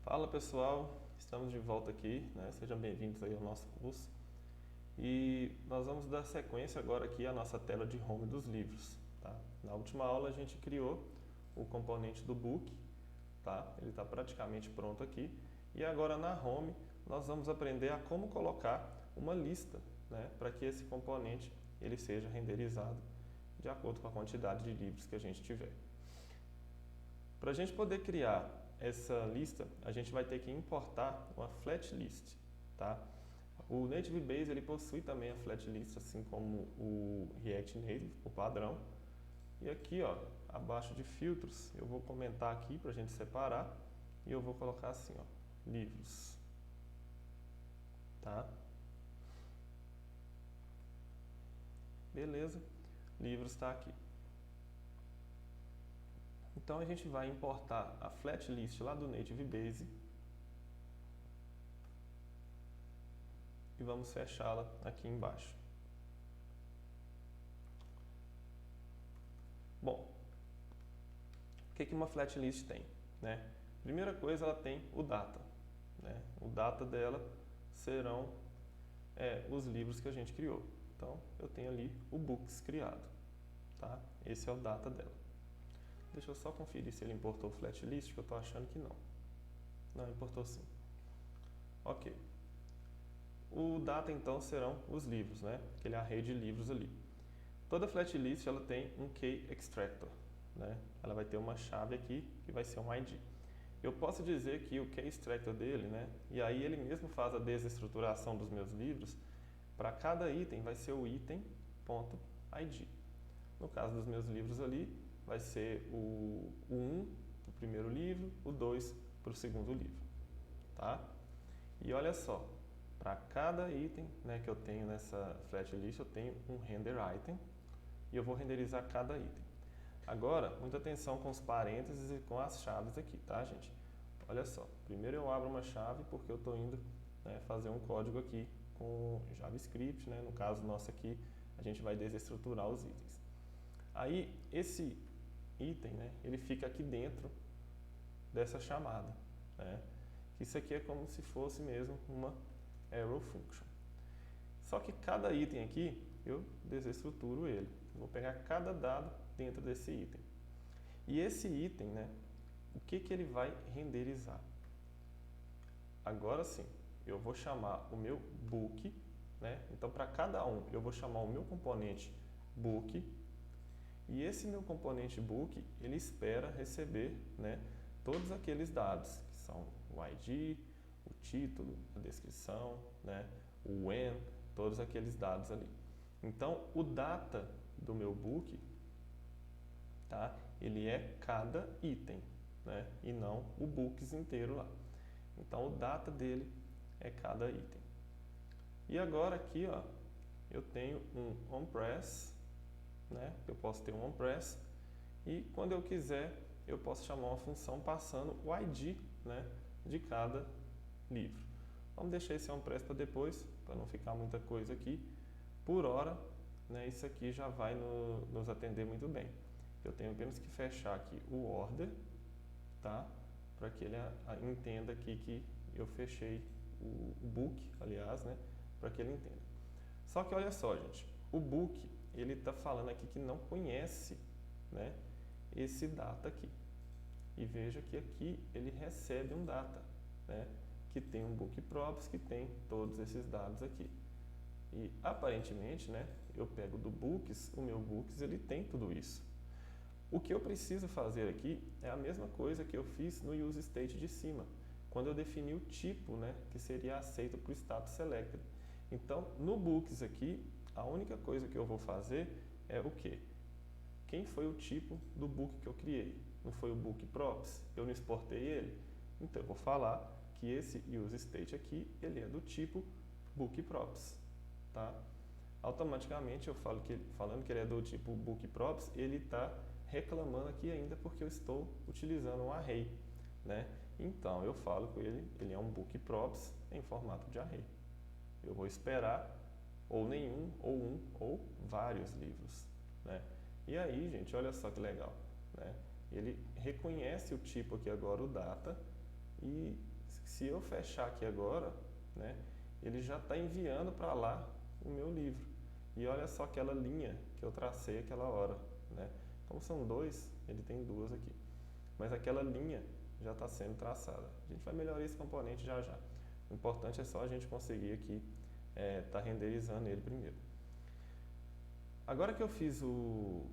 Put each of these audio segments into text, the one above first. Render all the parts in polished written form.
Fala pessoal, estamos de volta aqui, né? Sejam bem-vindos aí ao nosso curso. E nós vamos dar sequência agora aqui à nossa tela de home dos livros, tá? Na última aula a gente criou o componente do book, tá? Ele está praticamente pronto aqui. E agora na home nós vamos aprender a como colocar uma lista, né? Para que esse componente ele seja renderizado de acordo com a quantidade de livros que a gente tiver. Para a gente poder criar essa lista, a gente vai ter que importar uma flat list, tá? O Native Base ele possui também a flat list, assim como o React Native, o padrão. E aqui, ó, abaixo de filtros, eu vou comentar aqui para a gente separar e eu vou colocar assim, ó, livros, tá? Beleza, livros está aqui. Então a gente vai importar a flat list lá do Native Base e vamos fechá-la aqui embaixo. Bom, o que uma flat list tem, né? Primeira coisa, ela tem o data, né? O data dela serão os livros que a gente criou. Então, eu tenho ali o books criado, tá? Esse é o data dela. Deixa eu só conferir se ele importou o flat list, que eu estou achando que não. Não, importou sim. Ok. O data, então, serão os livros, né? Aquele array de livros ali. Toda flat list ela tem um key extractor, né? Ela vai ter uma chave aqui que vai ser um ID. Eu posso dizer que o key extractor dele, né? E aí ele mesmo faz a desestruturação dos meus livros. Para cada item vai ser o item.id. No caso dos meus livros ali, vai ser o 1 para o primeiro livro, o 2 para o segundo livro, tá? E olha só, para cada item, né, que eu tenho nessa flat list, eu tenho um render item e eu vou renderizar cada item. Agora, muita atenção com os parênteses e com as chaves aqui, tá, gente? Olha só, primeiro eu abro uma chave porque eu estou indo, né, fazer um código aqui com JavaScript, né? No caso nosso aqui, a gente vai desestruturar os itens. Aí, esse item, né, ele fica aqui dentro dessa chamada, né? Isso aqui é como se fosse mesmo uma arrow function. Só que cada item aqui, eu desestruturo ele. Vou pegar cada dado dentro desse item. E esse item, né, o que ele vai renderizar? Agora sim, eu vou chamar o meu book, né? Então, para cada um, eu vou chamar o meu componente book. E esse meu componente book, ele espera receber, né, todos aqueles dados, que são o ID, o título, a descrição, né, o when, todos aqueles dados ali. Então, o data do meu book, tá, ele é cada item, né, e não o books inteiro lá. Então, o data dele é cada item. E agora aqui, ó, eu tenho um onPress, né, eu posso ter um onPress, e quando eu quiser, eu posso chamar uma função passando o ID, né, de cada livro. Vamos deixar esse onPress para depois, para não ficar muita coisa aqui. Por hora, né, isso aqui já vai nos atender muito bem. Eu tenho apenas que fechar aqui o order, tá, para que ele entenda aqui que eu fechei o book, aliás, né, para que ele entenda. Só que olha só, gente, o book, ele está falando aqui que não conhece, né, esse data aqui. E veja que aqui ele recebe um data, né, que tem um book props, que tem todos esses dados aqui. E aparentemente, né, eu pego do books, o meu books ele tem tudo isso. O que eu preciso fazer aqui é a mesma coisa que eu fiz no useState de cima, quando eu defini o tipo, né, que seria aceito para o status selected. Então, no books aqui, a única coisa que eu vou fazer é o quê? Quem foi o tipo do book que eu criei? Não foi o book props? Eu não exportei ele? Então, eu vou falar que esse useState aqui, ele é do tipo book props, tá? Automaticamente, falando que ele é do tipo book props, ele está reclamando aqui ainda porque eu estou utilizando um array, né? Então, eu falo com ele, ele é um book props em formato de array. Eu vou esperar ou nenhum, ou um, ou vários livros, né? E aí, gente, olha só que legal, né? Ele reconhece o tipo aqui agora, o data, e se eu fechar aqui agora, né, ele já está enviando para lá o meu livro. E olha só aquela linha que eu tracei aquela hora, né? Como são dois, ele tem duas aqui. Mas aquela linha já está sendo traçada. A gente vai melhorar esse componente já já. O importante é só a gente conseguir aqui tá renderizando ele primeiro. Agora que eu fiz o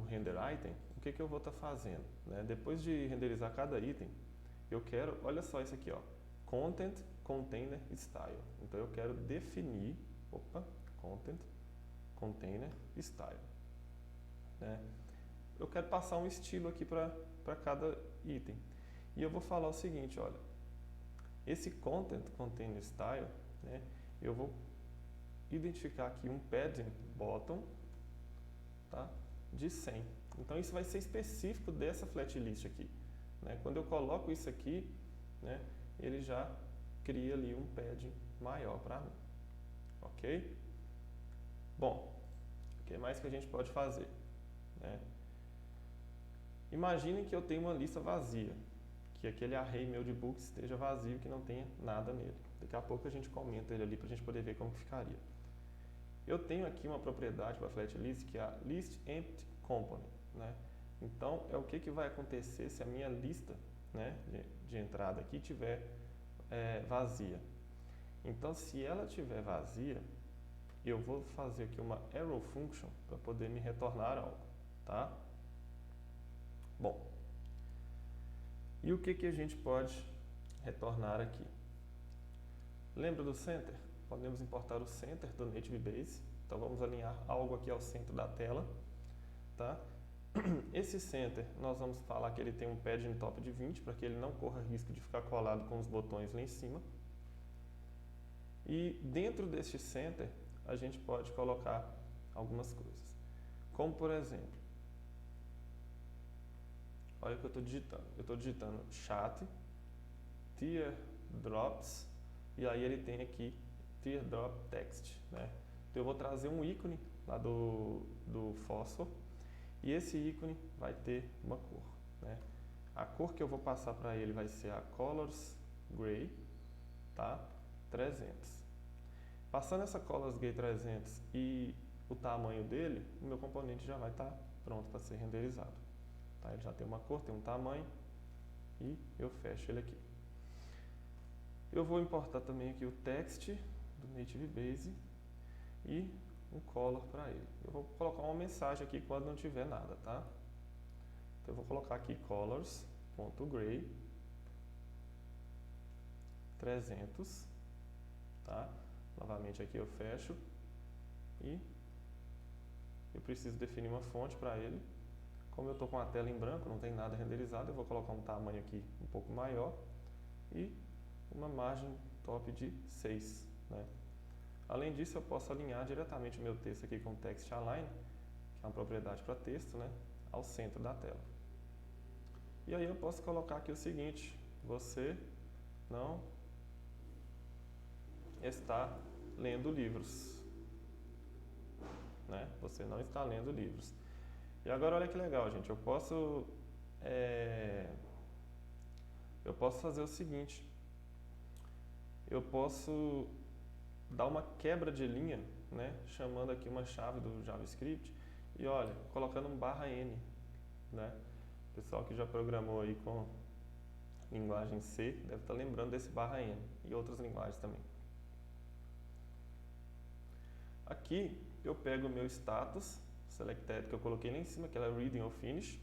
render item, o que eu vou estar fazendo? Né? Depois de renderizar cada item, eu quero, olha só isso aqui, ó, Content Container Style. Então eu quero definir, Content Container Style. Né? Eu quero passar um estilo aqui para cada item. E eu vou falar o seguinte, olha, esse Content Container Style, né, eu vou identificar aqui um padding bottom, tá, de 100. Então isso vai ser específico dessa flat list aqui. Né? Quando eu coloco isso aqui, né, ele já cria ali um padding maior para mim. Ok? Bom, o que mais que a gente pode fazer? Né? Imaginem que eu tenho uma lista vazia, que aquele array meu de books esteja vazio, que não tenha nada nele. Daqui a pouco a gente comenta ele ali para a gente poder ver como que ficaria. Eu tenho aqui uma propriedade para a flat list que é a list empty component. Né? Então, é o que vai acontecer se a minha lista, né, de entrada aqui estiver vazia. Então, se ela estiver vazia, eu vou fazer aqui uma arrow function para poder me retornar algo. Tá? Bom, e o que a gente pode retornar aqui? Lembra do center? Podemos importar o center do Native Base. Então vamos alinhar algo aqui ao centro da tela. Tá? Esse center, nós vamos falar que ele tem um padding top de 20, para que ele não corra risco de ficar colado com os botões lá em cima. E dentro deste center, a gente pode colocar algumas coisas. Como por exemplo, olha o que eu estou digitando. Eu estou digitando chat, teardrops, e aí ele tem aqui teardrop text. Né? Então eu vou trazer um ícone lá do fósforo, e esse ícone vai ter uma cor. Né? A cor que eu vou passar para ele vai ser a Colors Gray, tá? 300. Passando essa Colors Gray 300 e o tamanho dele, o meu componente já vai estar pronto para ser renderizado. Tá? Ele já tem uma cor, tem um tamanho, e eu fecho ele aqui. Eu vou importar também aqui o text do Native Base e um color para ele. Eu vou colocar uma mensagem aqui quando não tiver nada, tá? Então eu vou colocar aqui colors.gray 300, tá? Novamente aqui eu fecho e eu preciso definir uma fonte para ele. Como eu estou com a tela em branco, não tem nada renderizado, eu vou colocar um tamanho aqui um pouco maior e uma margem top de 6, né? Além disso, eu posso alinhar diretamente o meu texto aqui com Text Align, que é uma propriedade para texto, né, ao centro da tela. E aí eu posso colocar aqui o seguinte: você não está lendo livros. Né? Você não está lendo livros. E agora olha que legal, gente. Eu posso fazer o seguinte. Eu posso dar uma quebra de linha, né, chamando aqui uma chave do JavaScript e olha, colocando um /n, né? O pessoal que já programou aí com linguagem C deve estar lembrando desse /n e outras linguagens também. Aqui eu pego o meu status selected que eu coloquei lá em cima, que é reading ou finish.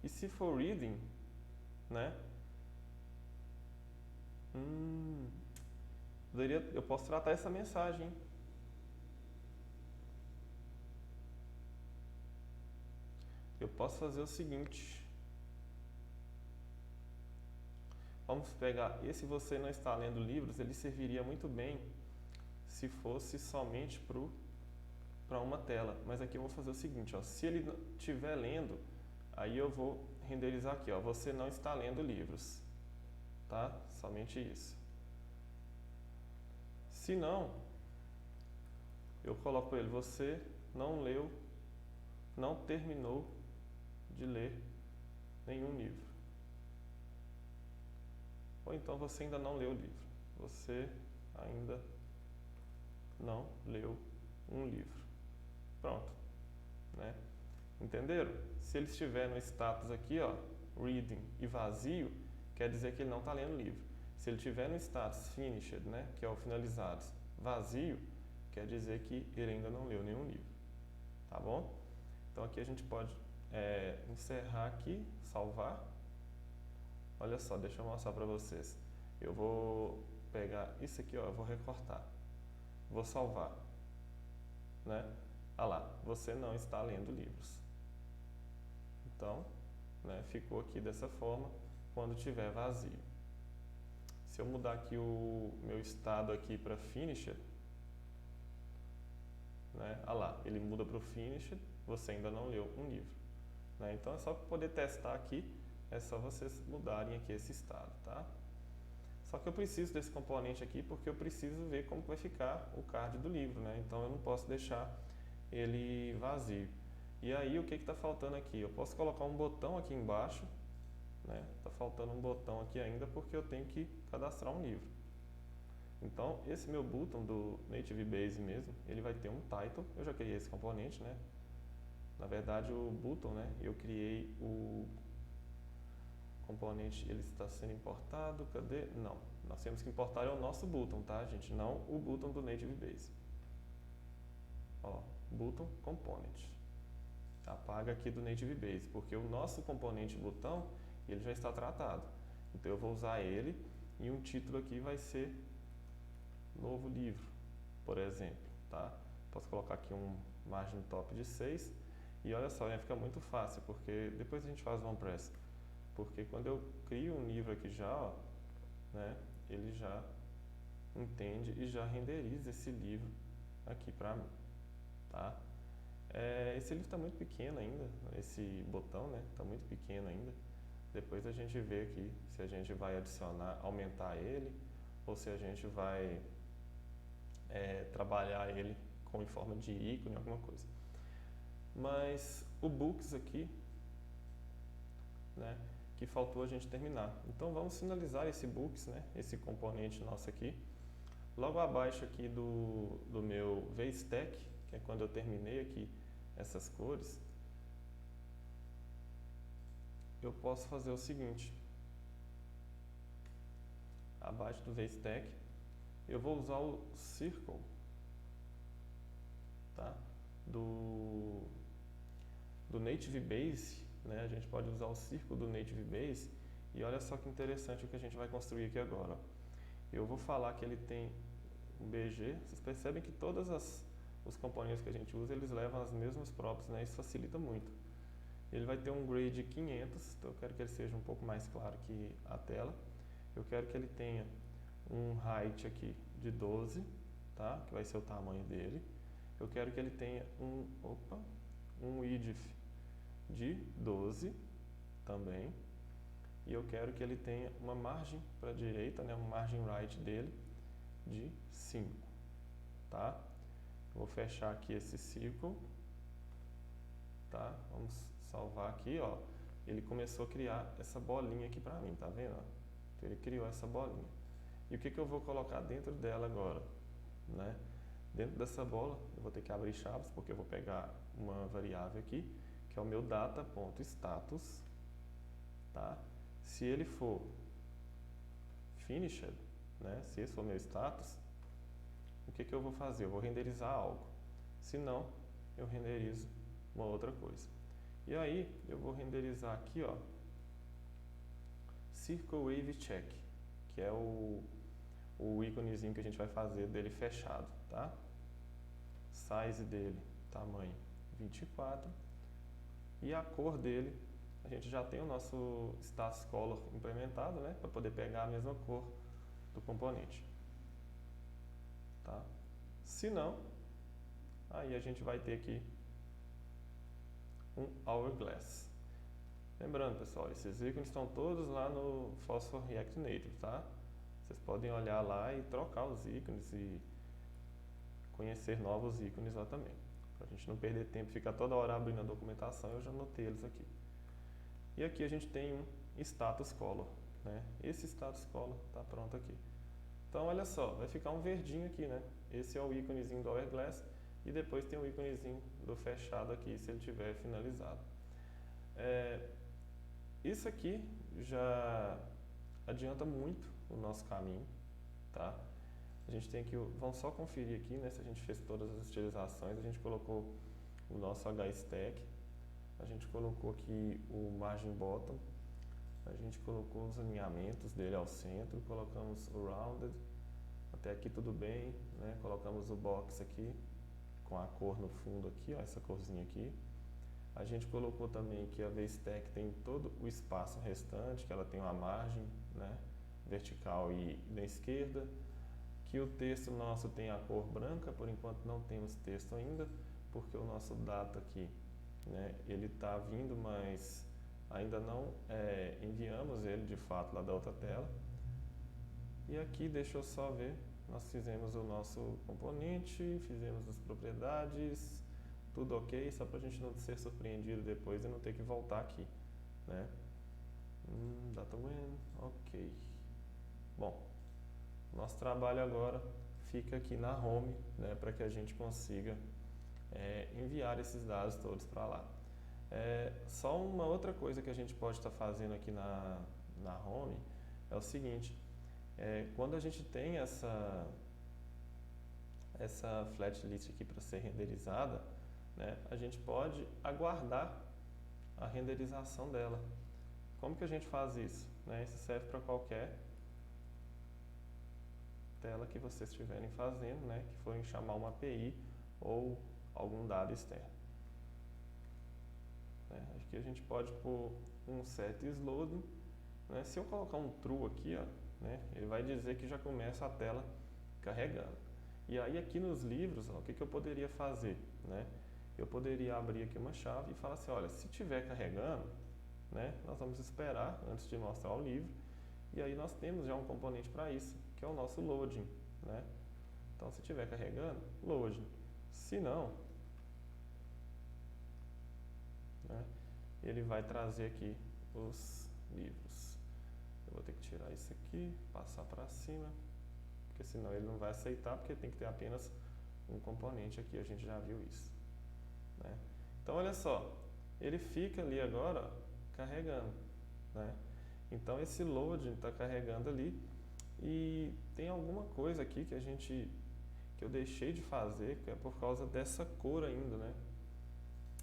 E se for reading, né? Eu posso tratar essa mensagem. Eu posso fazer o seguinte. Vamos pegar esse você não está lendo livros, ele serviria muito bem se fosse somente para uma tela. Mas aqui eu vou fazer o seguinte, ó, se ele estiver lendo, aí eu vou renderizar aqui, ó, você não está lendo livros. Tá? Somente isso. Se não, eu coloco ele, você não leu, não terminou de ler nenhum livro. ou então você ainda não leu o livro. Você ainda não leu um livro. Pronto, né? Entenderam? Se ele estiver no status aqui, ó, reading e vazio, quer dizer que ele não está lendo o livro. Se ele estiver no status finished, né, que é o finalizados, vazio, quer dizer que ele ainda não leu nenhum livro. Tá bom? Então aqui a gente pode encerrar aqui, salvar. Olha só, deixa eu mostrar para vocês. Eu vou pegar isso aqui, ó, eu vou recortar. Vou salvar, né? Ah lá, você não está lendo livros. Então, né, ficou aqui dessa forma quando tiver vazio. Se eu mudar aqui o meu estado aqui para finished, né? Ah lá, ele muda para o finished, você ainda não leu um livro. Né? Então é só para poder testar aqui, é só vocês mudarem aqui esse estado, tá? Só que eu preciso desse componente aqui porque eu preciso ver como vai ficar o card do livro, né? Então eu não posso deixar ele vazio. E aí o que está faltando aqui? Eu posso colocar um botão aqui embaixo, né? Está faltando um botão aqui ainda porque eu tenho que cadastrar um livro. Então esse meu button do Native Base mesmo, ele vai ter um title. Eu já criei esse componente, né? Na verdade o button, né? Eu criei o componente, ele está sendo importado, cadê? Não, nós temos que importar o nosso button, tá, gente? Não o button do Native Base. Ó, button component. Apaga aqui do Native Base, porque o nosso componente botão, ele já está tratado. Então eu vou usar ele e um título aqui vai ser novo livro, por exemplo, tá? Posso colocar aqui um margem top de 6 e olha só, fica muito fácil, porque depois a gente faz o OnePress. Porque quando eu crio um livro aqui já, ó, né, ele já entende e já renderiza esse livro aqui para mim, tá? Esse livro está muito pequeno ainda, esse botão, né, está muito pequeno ainda. Depois a gente vê aqui se a gente vai adicionar, aumentar ele, ou se a gente vai trabalhar ele em forma de ícone, alguma coisa. Mas o Books aqui, né, que faltou a gente terminar. Então vamos finalizar esse Books, né, esse componente nosso aqui. Logo abaixo aqui do meu VStack, que é quando eu terminei aqui essas cores, eu posso fazer o seguinte. Abaixo do VStack, eu vou usar o Circle, tá? Do Native Base, né? A gente pode usar o círculo do Native Base e olha só que interessante o que a gente vai construir aqui agora. Eu vou falar que ele tem um BG, vocês percebem que todos os componentes que a gente usa, eles levam as mesmas props, né? Isso facilita muito. Ele vai ter um grade 500, então eu quero que ele seja um pouco mais claro que a tela. Eu quero que ele tenha um height aqui de 12, tá? Que vai ser o tamanho dele. Eu quero que ele tenha um width de 12 também. E eu quero que ele tenha uma margem para a direita, né? Uma margem right dele de 5, tá? Vou fechar aqui esse círculo, tá? Vamos salvar aqui, ó. Ele começou a criar essa bolinha aqui para mim, tá vendo? Então, ele criou essa bolinha. E o que eu vou colocar dentro dela agora, né? Dentro dessa bola, eu vou ter que abrir chaves, porque eu vou pegar uma variável aqui, que é o meu data.status, tá? Se ele for finished, né? Se esse for meu status, o que eu vou fazer? Eu vou renderizar algo. Se não, eu renderizo uma outra coisa. E aí, eu vou renderizar aqui, ó, Circle Wave Check, que é o íconezinho que a gente vai fazer dele fechado, tá? Size dele, tamanho 24. E a cor dele, a gente já tem o nosso status color implementado, né? Para poder pegar a mesma cor do componente, tá? Se não, aí a gente vai ter aqui um hourglass. Lembrando, pessoal, esses ícones estão todos lá no Phosphor React Native, tá? Vocês podem olhar lá e trocar os ícones e conhecer novos ícones lá também. Para a gente não perder tempo e ficar toda hora abrindo a documentação, eu já anotei eles aqui. E aqui a gente tem um status color, né? Esse estado escola está pronto aqui. Então, olha só, vai ficar um verdinho aqui, né? Esse é o íconezinho do Hourglass e depois tem o íconezinho do fechado aqui, se ele tiver finalizado. Isso aqui já adianta muito o nosso caminho, tá? A gente tem que, vamos só conferir aqui, né? Se a gente fez todas as estilizações, a gente colocou o nosso H-Stack, a gente colocou aqui o Margin Bottom, a gente colocou os alinhamentos dele ao centro, colocamos o Rounded, até aqui tudo bem, né? Colocamos o Box aqui, com a cor no fundo aqui, ó, essa corzinha aqui. A gente colocou também que a V-Stack tem todo o espaço restante, que ela tem uma margem, né? Vertical e na esquerda, que o texto nosso tem a cor branca, por enquanto não temos texto ainda, porque o nosso data aqui, né? Ele está vindo, mas ainda não enviamos ele de fato lá da outra tela. E aqui, deixa eu só ver, nós fizemos o nosso componente, fizemos as propriedades, tudo ok, só para a gente não ser surpreendido depois e não ter que voltar aqui, né? Data when, ok. Bom, nosso trabalho agora fica aqui na home, né, para que a gente consiga enviar esses dados todos para lá. Só uma outra coisa que a gente pode estar fazendo aqui na home é o seguinte, quando a gente tem essa flat list aqui para ser renderizada, né, a gente pode aguardar a renderização dela. Como que a gente faz isso? Né? Isso serve para qualquer tela que vocês estiverem fazendo, né, que forem chamar uma API ou algum dado externo. Aqui a gente pode pôr um set isLoading, né? Se eu colocar um true aqui, ó, né, ele vai dizer que já começa a tela carregando. E aí aqui nos livros, ó, o que eu poderia fazer? Né? Eu poderia abrir aqui uma chave e falar assim, olha, se estiver carregando, né, nós vamos esperar antes de mostrar o livro, e aí nós temos já um componente para isso, que é o nosso loading. Né? Então, se estiver carregando, loading. Se não, né, ele vai trazer aqui os livros. Eu vou ter que tirar isso aqui, passar para cima, porque senão ele não vai aceitar, porque tem que ter apenas um componente aqui, a gente já viu isso. Né? Então, olha só, ele fica ali agora, ó, carregando. Né? Então, esse loading está carregando ali, e tem alguma coisa aqui que eu deixei de fazer, que é por causa dessa cor ainda, né?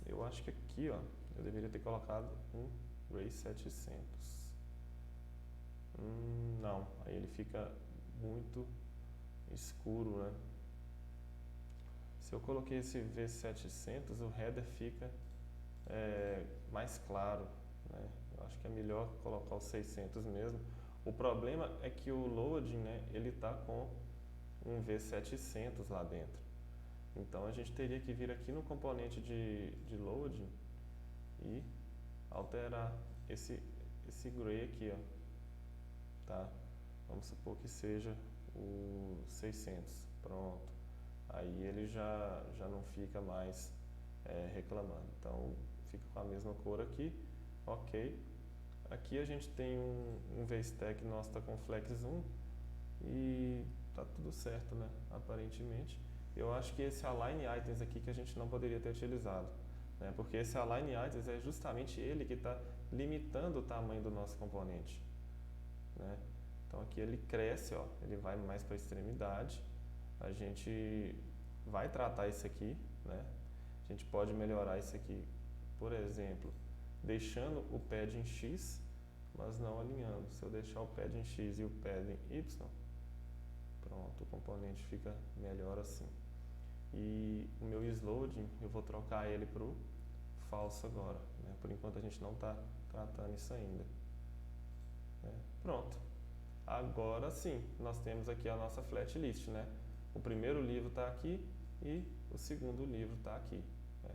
Eu acho que aqui, ó, eu deveria ter colocado um Gray 700. Não, aí ele fica muito escuro, né? Se eu coloquei esse V700, o header fica mais claro, né? Eu acho que é melhor colocar o 600 mesmo. O problema é que o loading, né, ele está com um V700 lá dentro. Então a gente teria que vir aqui no componente de loading e alterar esse gray aqui, ó. Tá? Vamos supor que seja o 600. Pronto. Aí ele já não fica mais reclamando. Então fica com a mesma cor aqui. Ok. Aqui a gente tem um VStack nosso está com flex 1 e tá tudo certo, né? Aparentemente. Eu acho que esse align items aqui que a gente não poderia ter utilizado, né? Porque esse align items é justamente ele que está limitando o tamanho do nosso componente, né? Então aqui ele cresce, ó, ele vai mais para a extremidade. A gente vai tratar isso aqui, né? A gente pode melhorar isso aqui, por exemplo, deixando o pad em X, mas não alinhando. Se eu deixar o pad em X e o pad em Y, pronto, o componente fica melhor assim. E o meu isLoading, eu vou trocar ele para o falso agora, né? Por enquanto a gente não está tratando isso ainda. Pronto. Agora sim, nós temos aqui a nossa flat list, né? O primeiro livro está aqui e o segundo livro está aqui. Né?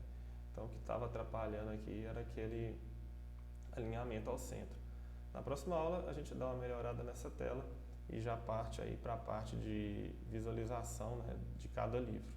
Então, o que estava atrapalhando aqui era aquele alinhamento ao centro. Na próxima aula, a gente dá uma melhorada nessa tela e já parte aí para a parte de visualização, né, de cada livro.